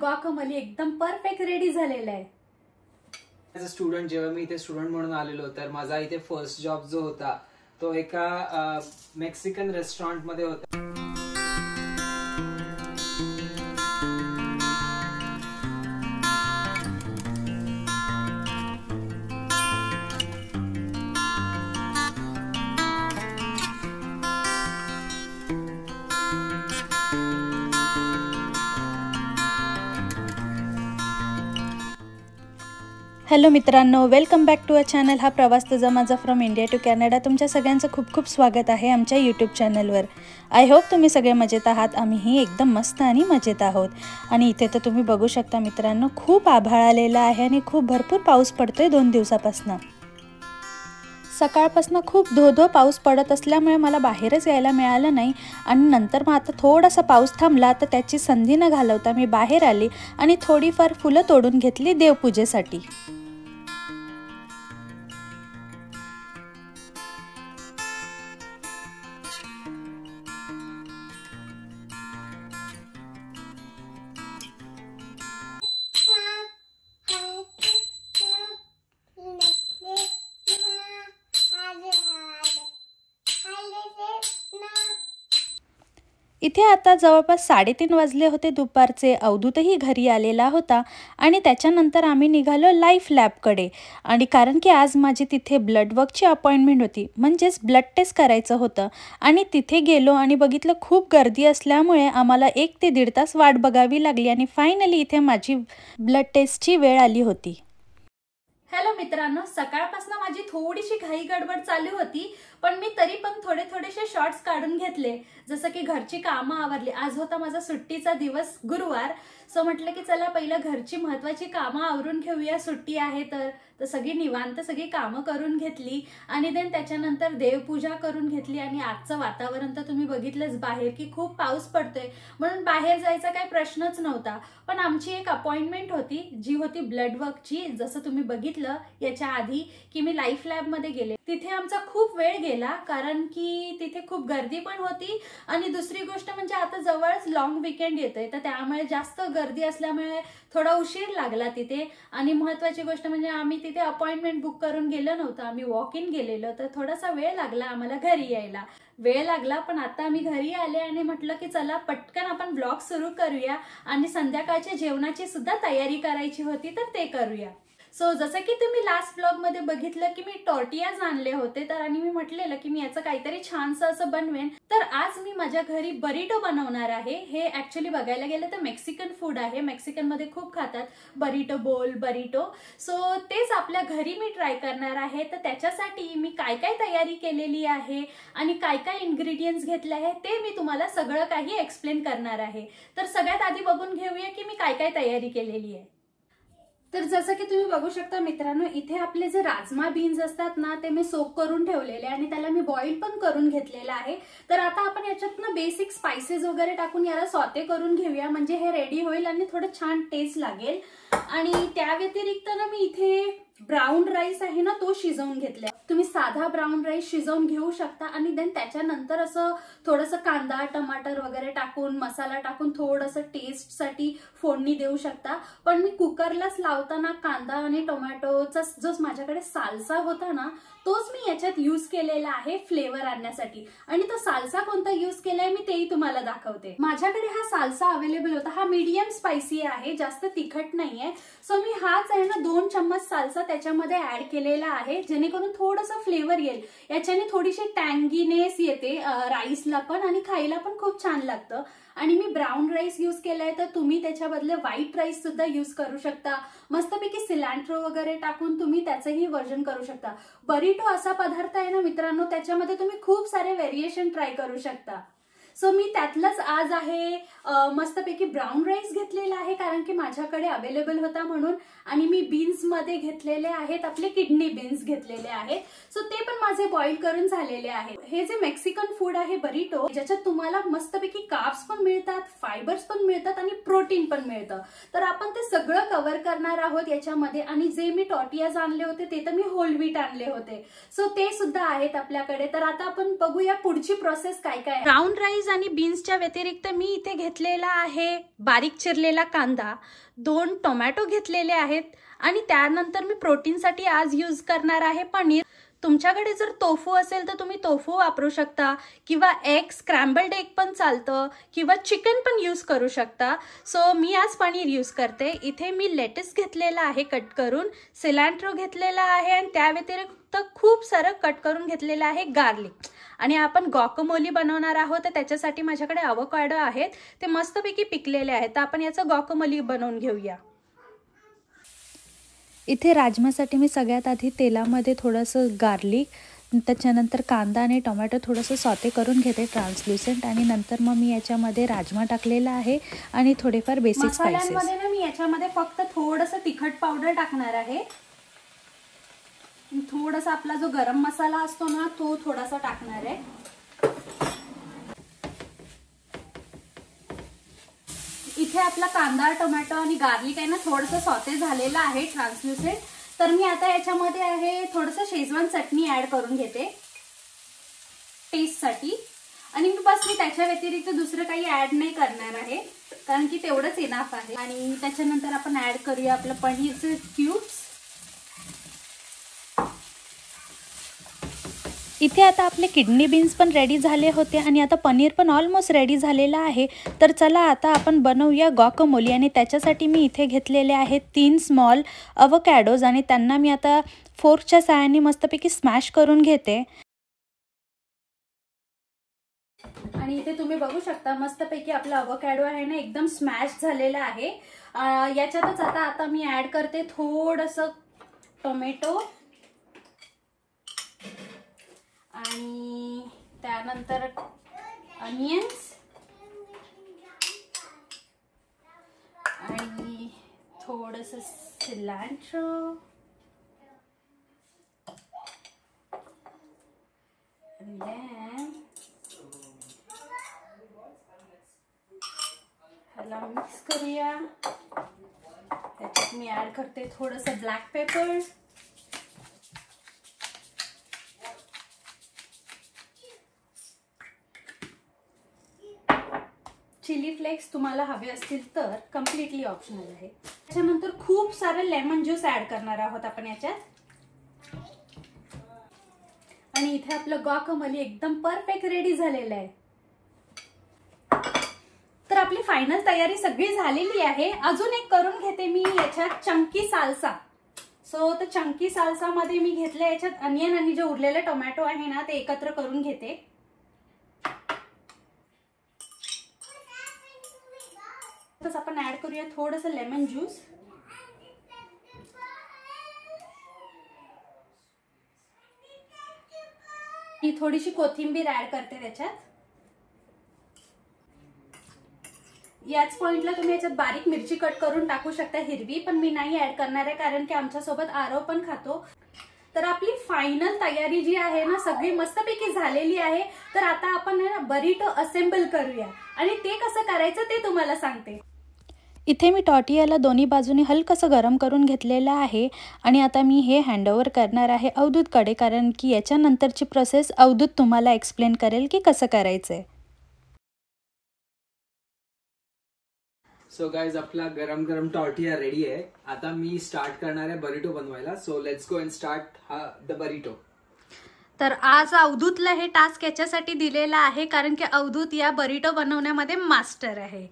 गुआकामोली एकदम perfect ready झालेला आहे। ॲज अ स्टुडंट जेव्हा मी इथे स्टुडंट म्हणून आलेलो तर माझा इथे फर्स्ट जॉब जो होता तो एका मेक्सिकन रेस्टॉरंट मध्ये होता। हॅलो मित्रांनो, welcome back to a channel. हा प्रवास तुझा माझा फ्रॉम इंडिया टू कॅनडा। तुमच्या सगळ्यांचं खूप खूप स्वागत आहे आमच्या यूट्यूब चॅनलवर। आय होप तुम्ही सगळे मजेत आहात। आम्हीही एकदम मस्त आणि मजेत आहोत। आणि इथे तर तुम्ही बघू शकता मित्रांनो, खूप आभाळ आलेला आहे आणि खूप भरपूर पाऊस पडतोय 2 दिवसापासून। सकाळपासून खूप धो पाऊस पडत असल्यामुळे मला बाहेरच यायला मिळालं नाही आणि नंतर मग आता थोडासा पाऊस थांबला तर त्याची संधी न घालवता मी बाहेर आली आणि थोडीफार फुलं तोडून घेतली देवपूजेसाठी। इथे आता जवळपास 3:30 वाजले होते दुपारचे। अवधूतही घरी आलेला होता आणि त्याच्यानंतर आम्ही निघालो लाईफ लॅबकडे। आणि कारण की आज माझी तिथे ब्लड वर्कची अपॉइंटमेंट होती, म्हणजेच ब्लड टेस्ट करायचं होतं। आणि तिथे गेलो आणि बघितलं खूप गर्दी असल्यामुळे आम्हाला 1 ते 1.5 तास वाट बघावी लागली आणि फायनली इथे माझी ब्लड टेस्टची वेळ आली होती। हॅलो मित्रांनो, सकाळपासून माझी थोडीशी घाई गडबड चालू होती, पण मी तरी पण थोडेसे शॉर्ट्स काढून घेतले। जसं की घरची कामं आवरली। आज होता माझा सुट्टीचा दिवस, गुरुवार। सो म्हटलं की चला पहिलं घरची महत्त्वाची कामं आवरून घेऊया, सुट्टी आहे तर सगळी निवांत सगळी कामं करून घेतली आणि देन त्याच्यानंतर देवपूजा करून घेतली। आणि आजचं वातावरण तर तुम्ही बघितलंच बाहेर की खूप पाऊस पडतोय, म्हणून बाहेर जायचा काही प्रश्नच नव्हता। पण आमची एक अपॉइंटमेंट होती जी होती ब्लड वर्कची। जसं तुम्ही बघितलं याच्या आधी की मी लाईफ लॅबमध्ये गेले, तिथे आमचा खूप वेळ गेला कारण की तिथे खूप गर्दी पण होती। आणि दुसरी गोष्ट म्हणजे आता जवळच लॉंग वीकेंड येतोय तर त्यामुळे जास्त गर्दी असल्यामुळे थोडा उशीर लागला तिथे। आणि महत्त्वाची गोष्ट म्हणजे आम्ही तिथे अपॉइंटमेंट बुक करून गेलो नव्हतं, आम्ही वॉक इन गेलेलो, तर थोडासा वेळ लागला आम्हाला घरी यायला। वेळ लागला पण आता आम्ही घरी आले आणि म्हटलं की चला पटकन आपण ब्लॉग सुरू करूया आणि संध्याकाळच्या जेवणाची सुद्धा तयारी करायची होती तर ते करूया। सो जसं की तुम्ही लास्ट ब्लॉग मध्ये बघितलं की मी टॉर्टियाज आणले होते तर आणि मी म्हटलेलं की मी याचं काहीतरी छानसं असं बनवेन। तर आज मी माझ्या घरी बरिटो बनवणार आहे। हे ऍक्च्युअली बघायला गेलं तर मेक्सिकन फूड आहे, मेक्सिकन मध्ये खूप खातात बरिटो, बोल, बरिटो। सो तेच आपल्या घरी मी ट्राय करणार आहे। तर त्याच्यासाठी मी काय काय तयारी केलेली आहे आणि काय काय इन्ग्रेडियंट्स घेतले आहे ते मी तुम्हाला सगळं काही एक्सप्लेन करणार आहे। तर सगळ्यात आधी बघून घेऊया की मी काय काय तयारी केलेली आहे। तर जसं की तुम्ही बघू शकता मित्रांनो, इथे आपले जे राजमा बीन्स असतात ना ते मी सोक करून ठेवलेले आणि त्याला मी बॉईल पण करून घेतलेला आहे। तर आता आपण याच्यात बेसिक स्पाइसेस वगैरे टाकून याला सॉटे करून घेऊया, म्हणजे हे रेडी होईल आणि थोडं छान टेस्ट लागेल। आणि त्या व्यतिरिक्त ना मी इथे ब्राउन राईस आहे ना तो शिजवून घेतलाय। तुम्ही साधा ब्राउन राईस शिजवून घेऊ शकता आणि देन त्याच्यानंतर असं थोडंसं कांदा, टमाटर वगैरे टाकून मसाला टाकून थोडंसं टेस्टसाठी फोडणी देऊ शकता। पण मी कुकरलाच लावताना कांदा आणि टोमॅटोचा जो माझ्याकडे साल्सा होता ना तोच मी याच्यात यूज केलेला आहे फ्लेवर आणण्यासाठी। आणि तो साल्सा कोणता यूज केलाय मी तेही तुम्हाला दाखवते। माझ्याकडे हा साल्सा अवेलेबल होता, हा मीडियम स्पायसी आहे, जास्त तिखट नाहीये। सो मी हाच आहे ना 2 चम्मच साल्सा त्याच्यामध्ये ऍड केलेला आहे, जेणेकरून थोडंसं फ्लेवर येईल। याच्याने थोडीशी टँगीनेस येते राईसला पण आणि खायला पण खूप छान लागतं। आणि मी ब्राउन राईस यूज केलाय तर तुम्ही त्याच्या बदले व्हाईट राईस सुद्धा यूज करू शकता। मस्तपैकी सिलांट्रो वगैरे टाकून तुम्ही त्याचंही वर्जन करू शकता। बरिटो असा पदार्थ आहे ना मित्रांनो, त्याच्यामध्ये तुम्ही खूप सारे व्हेरिएशन ट्राय करू शकता। सो मी त्यातलंच आज आहे मस्तपैकी ब्राउन राईस घेतलेला आहे कारण की माझ्याकडे अवेलेबल होता म्हणून। आणि मी बीन्स मध्ये घेतलेले आहेत, आपले किडनी बीन्स घेतलेले आहेत। सो ते पण माझे बॉईल करून झालेले आहे। हे जे मेक्सिकन फूड आहे बरिटो, ज्याच्यात तुम्हाला मस्तपैकी कार्ब्स पण मिळतात, फायबर्स पण मिळतात आणि प्रोटीन पण मिळतं। तर आपण ते सगळं कव्हर करणार आहोत याच्यामध्ये। आणि जे मी टॉर्टियाज आणले होते ते तर मी होल व्हीट आणले होते, सो ते सुद्धा आहेत आपल्याकडे। तर आता आपण बघूया पुढची प्रोसेस काय काय। ब्राउन राईस चायनीज आणि बीन्सच्या व्यतिरिक्त मी इथे घेतलेला आहे बारीक चिरलेला कांदा, 2 टोमॅटो घेतलेले आहेत आणि त्यानंतर मी प्रोटीनसाठी आज यूज करणार आहे पनीर. तुमच्याकडे जर टोफू असेल तर तुम्ही टोफू वापरू शकता किंवा एग, स्क्रॅम्बल्ड एग पण चालतं किंवा चिकन पण यूज करू शकता. सो मी आज पनीर यूज करते. इथे मी लेटस घेतलेला आहे कट करून, सिलांट्रो घेतलेला आहे आणि त्या व्यतिरिक्त खूप सारं कट करून घेतलेलं आहे गार्लिक. आणि आपण गॉकामोली बनवणार आहोत तर त्याच्यासाठी माझ्याकडे अवोकाडो आहेत, ते मस्तपैकी पिकलेले आहेत. तर आपण याचं गॉकामोली बनवून घेऊया. इथे राजमासाठी मी सगळ्यात आधी तेलामध्ये थोडंसं गार्लिक, त्याच्यानंतर कांदा आणि टोमॅटो थोडंसं सॉते करून घेते ट्रान्सल्युसेंट, आणि नंतर मग मी याच्यामध्ये राजमा टाकलेला आहे आणि थोडेफार बेसिक स्पाइसेस. मसाल्यांमध्ये मी याच्यामध्ये फक्त थोडंसं तिखट पावडर टाकणार आहे. थोडासा आपला जो गरम मसाला असतो ना तो थोडासा टाकणार आहे. इथे आपला कांदा, टोमॅटो आणि गार्लिक आहे ना थोडंसं सॉते झालेलं आहे ट्रान्सल्युसेंट. तर मी आता याच्यामध्ये आहे थोडंसं शेजवान चटणी ऍड करून घेते टेस्टसाठी. आणि मी त्याच्या व्यतिरिक्त दुसरं काही ऍड नाही करणार आहे कारण की तेवढंच इनफ आहे. आणि त्याच्यानंतर आपण ऍड करूया आपलं पनीरचे क्यूब्स. इथे आता आपले किडनी बीन्स पण रेडी झाले होते आणि आता पनीर पण ऑलमोस्ट रेडी झालेला आहे. तर चला आता आपण बनवूया गॉकामोली. आणि त्याच्यासाठी मी इथे घेतलेले आहेत 3 स्मॉल अवोकॅडोज आणि त्यांना मी आता फोर्कच्या साहाय्याने मस्तपैकी स्मॅश करून घेते. आणि इथे तुम्ही बघू शकता मस्तपैकी आपला अवोकॅडो आहे ना एकदम स्मॅश झालेला आहे. याच्यातच आता मी ऍड करते थोडंसं टोमॅटो आणि त्यानंतर अनियन्स आणि थोडंसं सिलांट्रो and then ह्याला मिक्स करूया. त्याच्यात मी ऍड करते थोडंसं ब्लॅक पेपर, चिली फ्लेक्स तुम्हाला हवे असतील तर, कम्प्लिटली ऑप्शनल आहे. त्याच्यानंतर खूप सारं लेमन ज्यूस ऍड करणार आहोत आपण याच्यात. आणि इथे आपलं गॉकामोली एकदम परफेक्ट रेडी झालेलं आहे. तर आपली फायनल तयारी सगळी झालेली आहे. अजून एक करून घेते मी याच्यात चंकी साल्सा. सो तर चंकी साल्सा मध्ये मी घेतले याच्यात अनियन आणि जे उरलेले टोमॅटो आहे ना ते एकत्र करून घेते. तसं आपण ऍड करूया थोडंसं लेमन ज्यूस. ही थोडीशी कोथिंबीर ऍड करते त्याच्यात. याच पॉइंटला तुम्ही याच्यात बारीक मिरची कट करून टाकू शकता हिरवी, पण मी नाही ऍड करणार आहे कारण की आमच्या सोबत आरव पण खातो. तर आपली फायनल तयारी जी आहे ना सगळी मस्तपैकी झालेली आहे. तर आता आपण ना बरीटो असेंबल करूया आणि ते कसं करायचं ते तुम्हाला सांगते. इथे मी टॉर्टियाला दोन्ही बाजूने हलकसं गरम करून घेतलेलं आहे आणि आता मी हे हँडओव्हर करणार आहे अवधूतकडे, कारण की याच्यानंतरची प्रोसेस अवधूत तुम्हाला एक्सप्लेन करेल की कसं करायचंय. सो गाइज आपला गरम गरम टॉर्टिया रेडी आहे. आता मी स्टार्ट करणार आहे बरिटो बनवायला. So let's go and start the burrito. तर आज अवधूतला हे टास्क याच्यासाठी दिलेला आहे कारण की अवधूत या बरिटो बनवण्यामध्ये मास्टर आहे.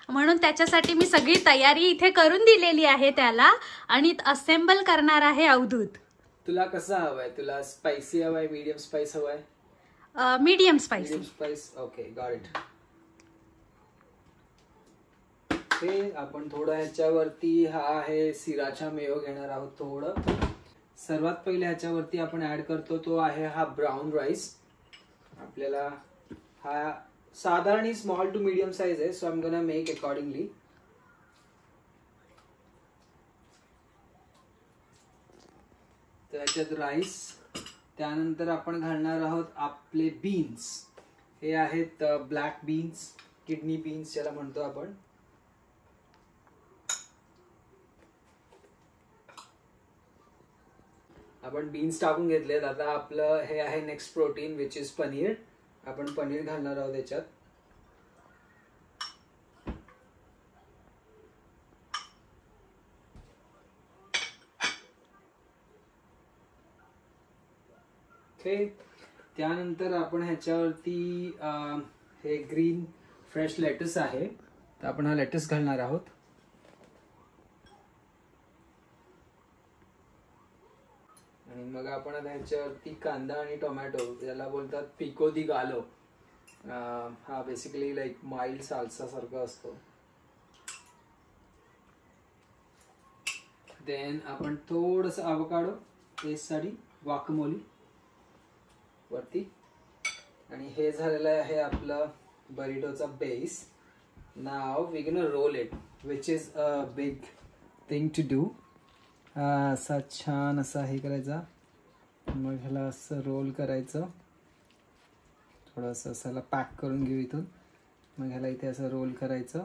म्हणून त्याच्यासाठी मी सगळी तयारी इथे करून दिलेली आहे त्याला आणि असेंबल करणार आहे अवधूत. तुला कसं हवंय? तुला स्पायसी हवंय, मीडियम स्पाइस हवंय? Medium spicy. Medium spice, okay, got it. हे आपण थोडं ह्याच्यावरती हा आहे सिराचा मेयो घेणार आहोत. थोडं सर्वात पहिले ह्याच्यावरती आपण ऍड करतो तो आहे हा ब्राउन राईस. आपल्याला हा साधारण स्मॉल टू मीडियम साइज आहे, so I am gonna make accordingly. त्याच्यात राईस, त्यानंतर आपण घालणार आहोत आपले बीन्स. हे आहेत ब्लॅक बीन्स, किडनी बीन्स ज्याला म्हणतो आपण. आपण बीन्स टाकून घेतलेत. आता आपलं हे आहे next protein which is paneer. आपण पनीर घालणार आहोत याच्यात. ओके, त्यानंतर आपण ह्याच्यावरती हे ग्रीन फ्रेश लेटस आहे, तर आपण हा लेटस घालणार आहोत. आणि मग आपण आता ह्याच्यावरती कांदा आणि टोमॅटो, ज्याला बोलतात पिको दी गालो, हा बेसिकली लाईक माइल्ड साल्सा सारखा असतो. देन आपण थोडस आवोकाडो टेस्टसाठी, वाकमोली वरती. आणि हे झालेलं आहे आपलं बरिटोचा base. Now we gonna roll it, which is a big thing to do. असा छान असा हे करायचा, मग ह्याला असं रोल करायचं, थोडंसं असाला पॅक करून घेऊ इथून. मग ह्याला इथे असं रोल करायचं,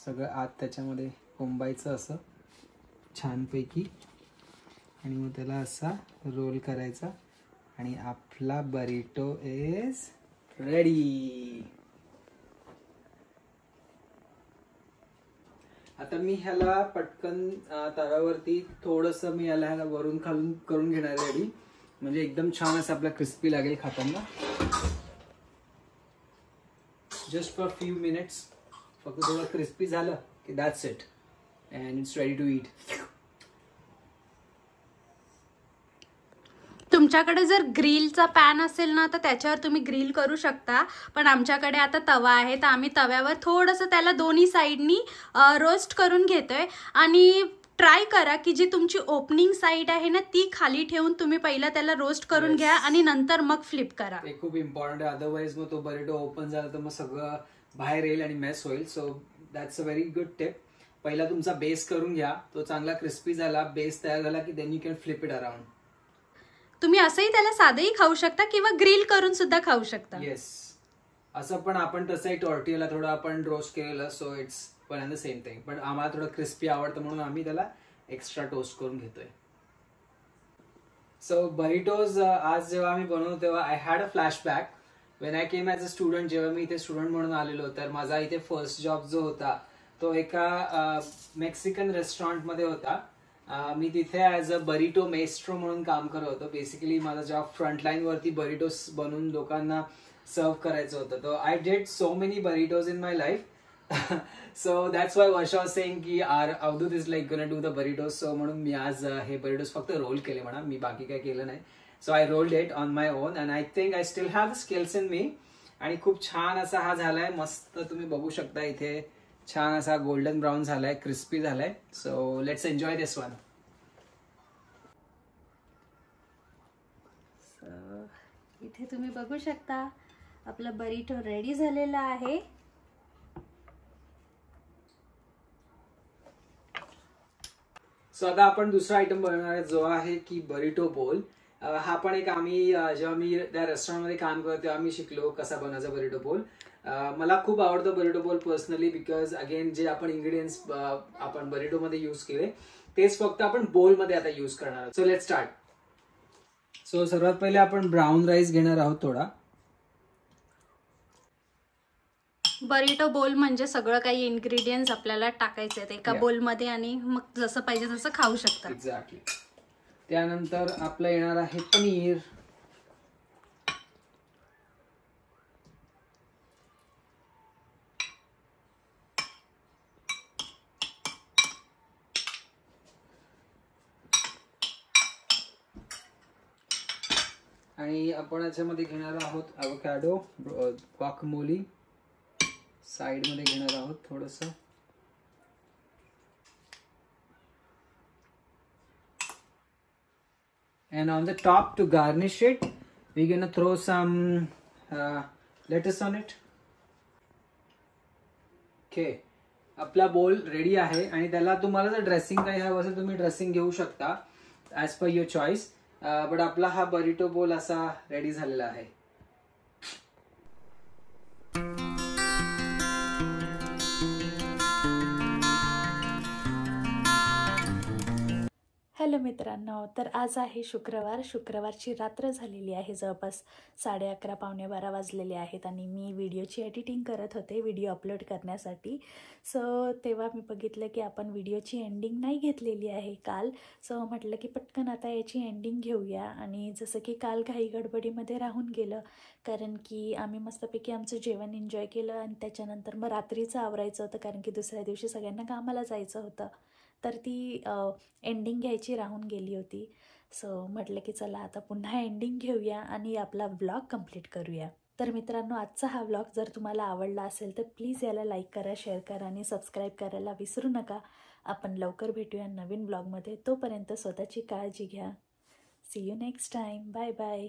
सगळं आत त्याच्यामध्ये कोंबायचं असं छानपैकी, आणि मग त्याला असा रोल करायचा आणि आपला बरिटो इज रेडी. आता मी ह्याला पटकन तव्यावरती थोडंसं मी ह्याला वरून खालून करून घेणार रेडी, म्हणजे एकदम छान असं आपला क्रिस्पी लागेल खाताना. जस्ट फॉर फ्यू मिनिट्स, फक्त थोडं क्रिस्पी झालं की that's it and it's ready to eat. तुमच्याकडे जर ग्रिलचा पॅन असेल ना तर त्याच्यावर तुम्ही ग्रिल करू शकता, पण आमच्याकडे आता तवा आहे तर आम्ही तव्यावर थोडंसं त्याला दोन्ही साईडनी रोस्ट करून घेतोय. आणि ट्राय करा की जी तुमची ओपनिंग साईड आहे ना ती खाली ठेवून तुम्ही पहिला त्याला रोस्ट करून घ्या आणि नंतर मग फ्लिप करा. ते खूप इम्पॉर्टंट आहे, अदरवाइज मग तो बरिटो ओपन झाला तर मग सगळं बाहेर येईल आणि मेस होईल. So that's a very good tip. पहिला तुमचा बेस करून घ्या, तो चांगला क्रिस्पी झाला, बेस तयार झाला की then you can flip it around. तुम्ही असंही त्याला साधंही खाऊ शकता किंवा ग्रिल करून सुद्धा खाऊ शकता. येस, असं पण आपण तसंही टॉर्टियाला थोडं आपण रोस्ट केलेलं, so it's one and the same thing. पण आम्हाला थोडं क्रिस्पी आवडतं म्हणून आम्ही त्याला एक्स्ट्रा टोस्ट करून घेतोय. सो बरिटोज आज जेव्हा आम्ही बनवतो तेव्हा I had a flashback when I came as a student. जेव्हा मी इथे स्टुडंट म्हणून आलेलो, तर माझा इथे फर्स्ट जॉब जो होता तो एका मेक्सिकन रेस्टॉरंटमध्ये होता. मी तिथे ॲज अ बरिटो मेस्ट्रो म्हणून काम करत होतो. बेसिकली माझा जॉब फ्रंटलाईन वरती बरिटोस बनवून लोकांना सर्व करायचं होतं. तो I did so many burritos in my life. So that's why Varsha was saying की our Avdhoot is like gonna do the burritos. So म्हणून मी आज हे बरिटोज फक्त रोल केले म्हणा, मी बाकी काय केलं नाही. So I rolled it on my own and I think I still have the skills in me. आणि खूप छान असा हा झालाय, मस्त तुम्ही बघू शकता इथे छान असा गोल्डन ब्राऊन झालाय, क्रिस्पी झालाय. So let's enjoy this one. इथे तुम्ही बघू शकता आपला बरिटो रेडी झालेला आहे. सो आता आपण दुसरा आयटम बनवणार आहे, जो आहे की बरिटो बोल. हा पण एक आम्ही जेव्हा मी त्या रेस्टॉरंटमध्ये काम करतो तेव्हा आम्ही शिकलो कसा बनवायचा बरिटो बोल. मला खूप आवडतो बरिटो बोल पर्सनली, बिकॉज अगेन जे आपण इंग्रेडियंट्स आपण बरिटो मध्ये यूज केले तेच फक्त आपण बोल मध्ये आता यूज करणार आहोत. So let's start. सो सर्वात पहिले आपण ब्राऊन राईस घेणार आहोत थोडा. बरिटो बोल म्हणजे सगळं काही इन्ग्रेडियंट्स आपल्याला टाकायचे आहेत एका बोलमध्ये आणि मग जसं पाहिजे तसं खाऊ शकता. एक्झॅक्टली. त्यानंतर आपलं येणार आहे पनीर. आणि आपण याच्यामध्ये घेणार आहोत avocado, guacamole. साइड मध्ये घेणार आहोत थोडंसं. And on the top to garnish it, we're gonna throw some lettuce on it. Okay, आपला बोल रेडी आहे. आणि त्याला तुम्हाला जर ड्रेसिंग काही हवं असेल तुम्ही ड्रेसिंग घेऊ शकता as per your choice. But आपला हा बरिटो बोल असा रेडी झालेला आहे. हॅलो मित्रांनो, तर आज आहे शुक्रवारची रात्र झालेली आहे. जवळपास 11:30 पावणे 12 वाजलेले आहेत आणि मी व्हिडिओची एडिटिंग करत होते व्हिडिओ अपलोड करण्यासाठी. सो तेव्हा मी बघितलं की आपण व्हिडिओची एंडिंग नाही घेतलेली आहे काल. सो म्हटलं की पटकन आता याची एंडिंग घेऊया. आणि जसं की काल घाई गडबडीमध्ये राहून गेलं, कारण की आम्ही मस्तपैकी आमचं जेवण एन्जॉय केलं आणि त्याच्यानंतर मग रात्रीचं आवरायचं होतं, कारण की दुसऱ्या दिवशी सगळ्यांना कामाला जायचं होतं. तर ती एंडिंग घ्यायची राहून गेली होती. सो म्हटलं की चला आता पुन्हा एंडिंग घेऊया आणि आपला व्लॉग कंप्लीट करूया. तर मित्रांनो, आजचा हा व्लॉग जर तुम्हाला आवडला असेल तर प्लीज याला लाईक करा, शेअर करा आणि सबस्क्राईब करायला विसरू नका. आपण लवकर भेटूया नवीन व्लॉगमध्ये. तोपर्यंत स्वतःची काळजी घ्या. See you next time. Bye bye.